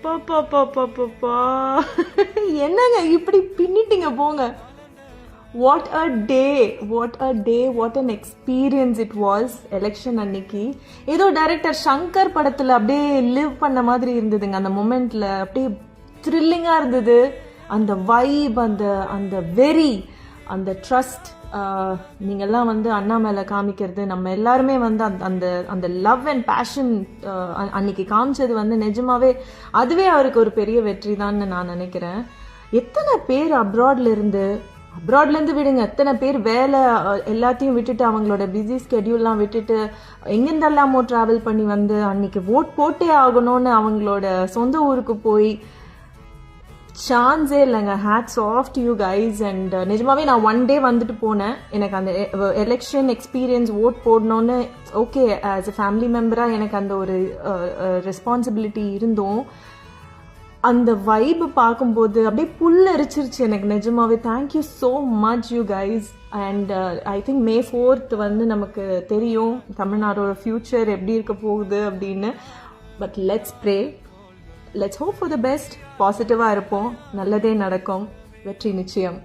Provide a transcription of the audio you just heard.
பாப்பா என்னங்க இப்படி பின்னிட்டீங்க போங்க. What a day, what an experience it was election அன்னைக்கு. ஏதோ டைரக்டர் சங்கர் படத்துல அப்படியே லிவ் பண்ண மாதிரி இருந்ததுங்க அந்த மொமெண்ட்ல. அப்படியே த்ரில்லிங்கா இருந்தது. அந்த வைப், அந்த அந்த வெரி, அந்த ட்ரஸ்ட் நீங்கள்லாம் வந்து அண்ணா மேல காமிக்கிறது, நம்ம எல்லாருமே வந்து அந்த அந்த லவ் அண்ட் பேஷன் அன்னைக்கு காமிச்சது வந்து நிஜமாவே அதுவே அவருக்கு ஒரு பெரிய வெற்றி தான் நான் நினைக்கிறேன். எத்தனை பேர் அப்ராட்ல இருந்து விடுங்க, எத்தனை பேர் வேலை எல்லாத்தையும் விட்டுட்டு அவங்களோட பிஸி ஸ்கெடியூல்லாம் விட்டுட்டு எங்கெந்தெல்லாமோ டிராவல் பண்ணி வந்து அன்னைக்கு ஓட் போட்டே ஆகணும்னு அவங்களோட சொந்த ஊருக்கு போய் சான்ஸே இல்லைங்க. Hats off to you guys. And நிஜமாவே நான் ஒன் டே வந்துட்டு போனேன். எனக்கு அந்த எலெக்ஷன் எக்ஸ்பீரியன்ஸ் ஓட் போடணும்னு ஓகே, ஆஸ் அ ஃபேமிலி மெம்பராக எனக்கு அந்த ஒரு ரெஸ்பான்சிபிலிட்டி இருந்தும் அந்த வைப் பார்க்கும்போது அப்படியே புல்லரிச்சிருச்சு எனக்கு நிஜமாவே. Thank you so much you guys. And I think May 4th வந்து நமக்கு தெரியும் தமிழ்நாடோட ஃபியூச்சர் எப்படி இருக்க போகுது அப்படின்னு. But let's pray, let's hope for the best. பாசிட்டிவாக இருப்போம், நல்லதே நடக்கும், வெற்றி நிச்சயம்.